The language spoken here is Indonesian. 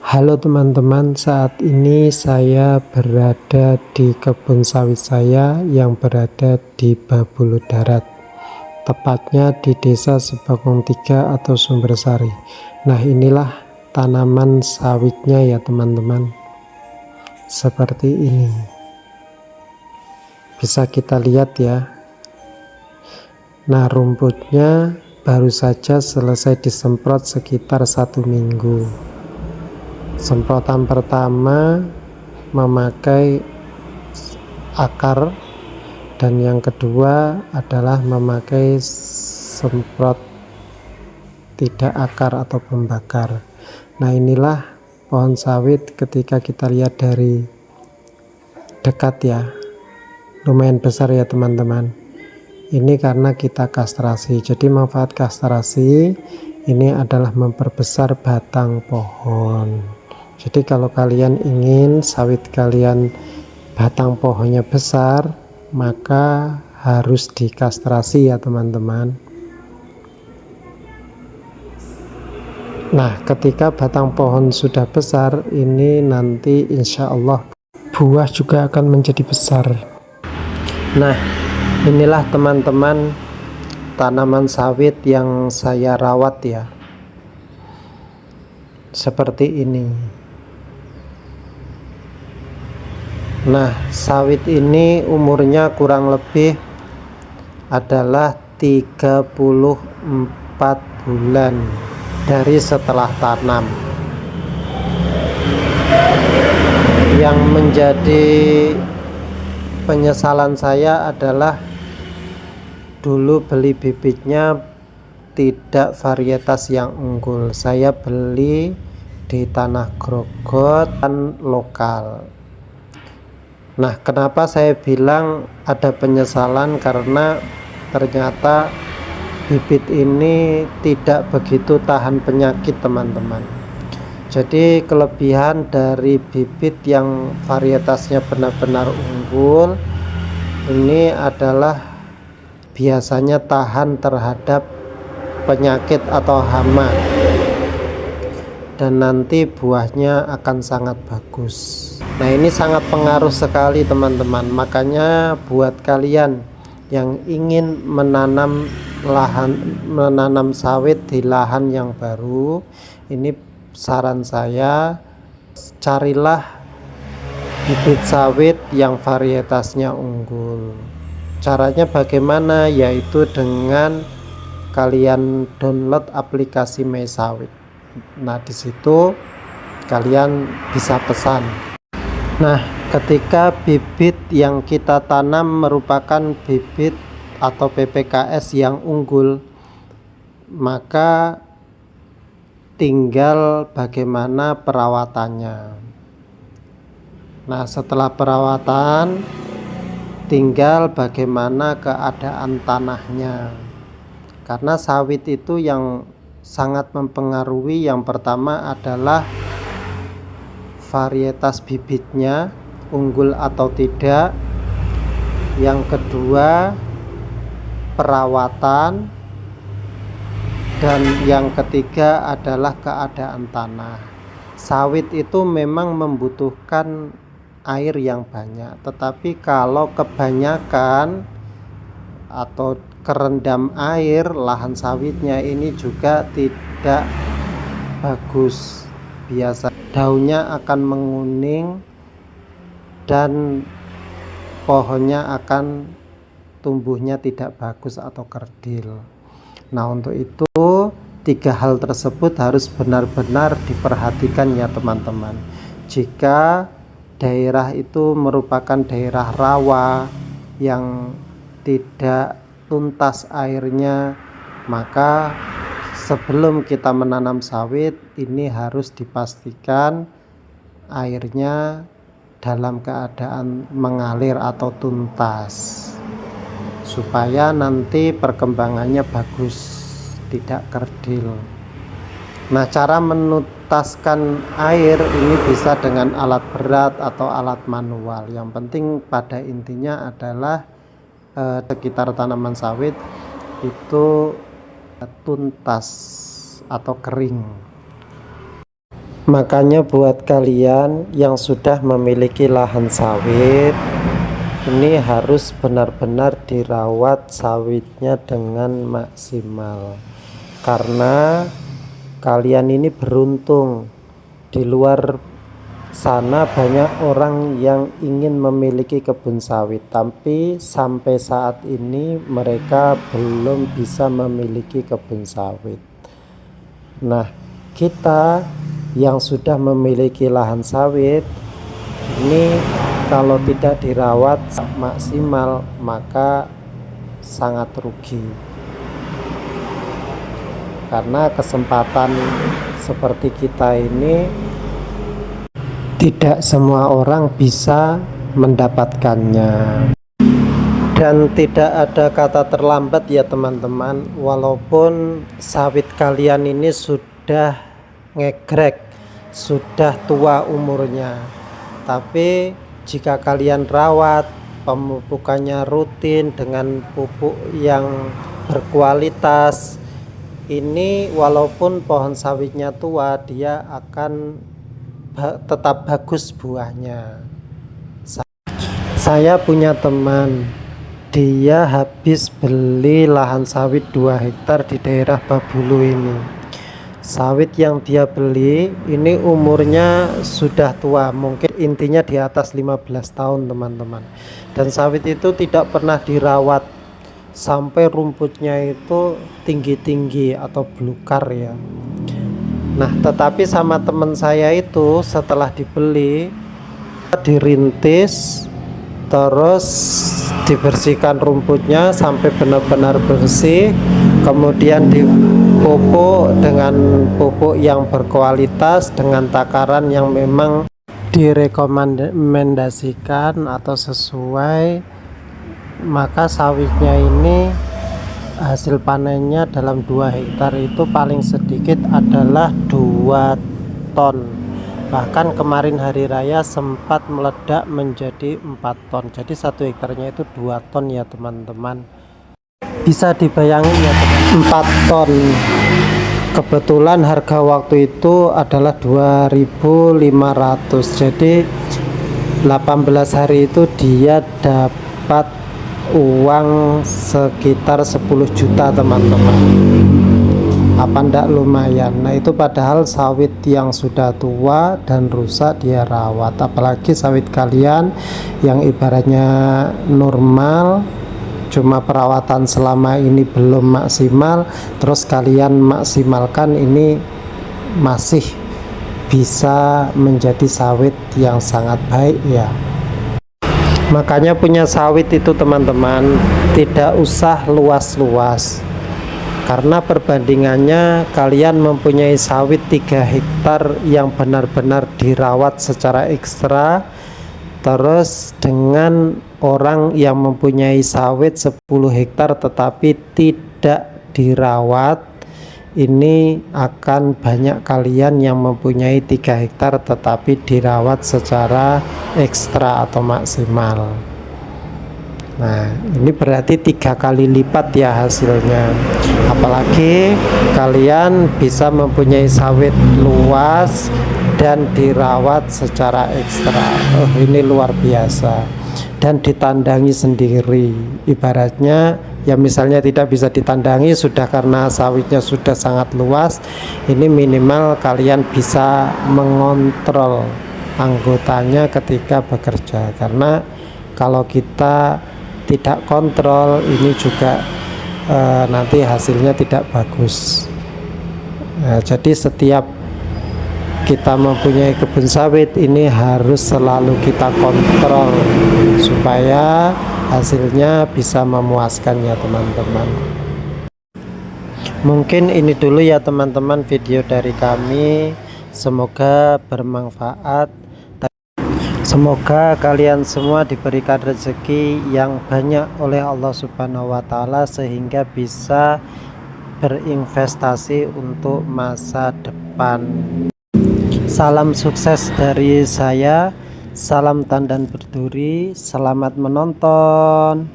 Halo teman-teman, saat ini saya berada di kebun sawit saya yang berada di Babulu Darat, tepatnya di Desa Sebakung 3 atau Sumbersari. Nah, inilah tanaman sawitnya ya teman-teman, seperti ini. Bisa kita lihat ya. Nah, rumputnya baru saja selesai disemprot sekitar 1 minggu. Semprotan pertama memakai akar, dan yang kedua adalah memakai semprot tidak akar atau pembakar. Nah, inilah pohon sawit ketika kita lihat dari dekat ya, lumayan besar ya teman-teman. Ini karena kita kastrasi. Jadi manfaat kastrasi ini adalah memperbesar batang pohon. Jadi kalau kalian ingin sawit kalian batang pohonnya besar, maka harus dikastrasi ya teman-teman. Nah, ketika batang pohon sudah besar, ini nanti insya Allah buah juga akan menjadi besar. Nah, inilah teman-teman tanaman sawit yang saya rawat ya, seperti ini. Nah, sawit ini umurnya kurang lebih adalah 34 bulan dari setelah tanam. Yang menjadi penyesalan saya adalah dulu beli bibitnya tidak varietas yang unggul. Saya beli di tanah Grogot dan lokal. Nah, kenapa saya bilang ada penyesalan? Karena ternyata bibit ini tidak begitu tahan penyakit teman-teman. Jadi kelebihan dari bibit yang varietasnya benar-benar unggul ini adalah biasanya tahan terhadap penyakit atau hama, dan nanti buahnya akan sangat bagus. Nah, ini sangat pengaruh sekali teman-teman. Makanya buat kalian yang ingin menanam sawit di lahan yang baru, ini saran saya, carilah bibit sawit yang varietasnya unggul. Caranya bagaimana? Yaitu dengan kalian download aplikasi MySawit. Nah, di situ kalian bisa pesan. Nah, ketika bibit yang kita tanam merupakan bibit atau PPKS yang unggul, maka tinggal bagaimana perawatannya. Nah, setelah perawatan, tinggal bagaimana keadaan tanahnya. Karena sawit itu yang sangat mempengaruhi, yang pertama adalah varietas bibitnya unggul atau tidak, yang kedua perawatan, dan yang ketiga adalah keadaan tanah. Sawit itu memang membutuhkan air yang banyak, tetapi kalau kebanyakan atau kerendam air, lahan sawitnya ini juga tidak bagus. Biasa daunnya akan menguning dan pohonnya akan tumbuhnya tidak bagus atau kerdil. Nah, untuk itu 3 hal tersebut harus benar-benar diperhatikan ya teman-teman. Jika daerah itu merupakan daerah rawa yang tidak tuntas airnya, maka sebelum kita menanam sawit ini harus dipastikan airnya dalam keadaan mengalir atau tuntas, supaya nanti perkembangannya bagus, tidak kerdil. Nah, cara menutaskan air ini bisa dengan alat berat atau alat manual. Yang penting pada intinya adalah sekitar tanaman sawit itu tuntas atau kering. Makanya buat kalian yang sudah memiliki lahan sawit, ini harus benar-benar dirawat sawitnya dengan maksimal. Karena kalian ini beruntung, di luar sana banyak orang yang ingin memiliki kebun sawit, tapi sampai saat ini mereka belum bisa memiliki kebun sawit. Nah, kita yang sudah memiliki lahan sawit ini kalau tidak dirawat maksimal maka sangat rugi, karena kesempatan seperti kita ini tidak semua orang bisa mendapatkannya. Dan tidak ada kata terlambat ya teman-teman, walaupun sawit kalian ini sudah ngegrek, sudah tua umurnya, tapi jika kalian rawat, pemupukannya rutin dengan pupuk yang berkualitas, ini walaupun pohon sawitnya tua, dia akan tetap bagus buahnya. Saya punya teman, dia habis beli lahan sawit 2 hektar di daerah Babulu ini. Sawit yang dia beli ini umurnya sudah tua, mungkin intinya di atas 15 tahun teman-teman. Dan sawit itu tidak pernah dirawat sampai rumputnya itu tinggi-tinggi atau belukar ya. Nah, tetapi sama teman saya itu setelah dibeli, dirintis, terus dibersihkan rumputnya sampai benar-benar bersih, kemudian dipupuk dengan pupuk yang berkualitas dengan takaran yang memang direkomendasikan atau sesuai, maka sawitnya ini hasil panennya dalam 2 hektar itu paling sedikit adalah 2 ton. Bahkan kemarin hari raya sempat meledak menjadi 4 ton. Jadi 1 hektarnya itu 2 ton ya teman-teman. Bisa dibayangin ya teman, 4 ton. Kebetulan harga waktu itu adalah 2.500. Jadi 18 hari itu dia dapat uang sekitar 10 juta teman-teman. Apa ndak lumayan? Nah, itu padahal sawit yang sudah tua dan rusak dia rawat. Apalagi sawit kalian yang ibaratnya normal, cuma perawatan selama ini belum maksimal, terus kalian maksimalkan, ini masih bisa menjadi sawit yang sangat baik ya. Makanya punya sawit itu teman-teman tidak usah luas-luas, karena perbandingannya kalian mempunyai sawit 3 hektar yang benar-benar dirawat secara ekstra, terus dengan orang yang mempunyai sawit 10 hektar tetapi tidak dirawat, ini akan banyak kalian yang mempunyai 3 hektar tetapi dirawat secara ekstra atau maksimal. Nah, ini berarti 3 kali lipat ya hasilnya. Apalagi kalian bisa mempunyai sawit luas dan dirawat secara ekstra. Ini luar biasa. Dan ditandangi sendiri. Ibaratnya ya misalnya tidak bisa ditandangi sudah karena sawitnya sudah sangat luas, ini minimal kalian bisa mengontrol anggotanya ketika bekerja. Karena kalau kita tidak kontrol, ini juga nanti hasilnya tidak bagus. Jadi setiap kita mempunyai kebun sawit ini harus selalu kita kontrol supaya hasilnya bisa memuaskan ya teman-teman. Mungkin ini dulu ya teman-teman video dari kami, semoga bermanfaat. Semoga kalian semua diberikan rezeki yang banyak oleh Allah Subhanahu wa Ta'ala sehingga bisa berinvestasi untuk masa depan. Salam sukses dari saya, salam tandan berduri, selamat menonton.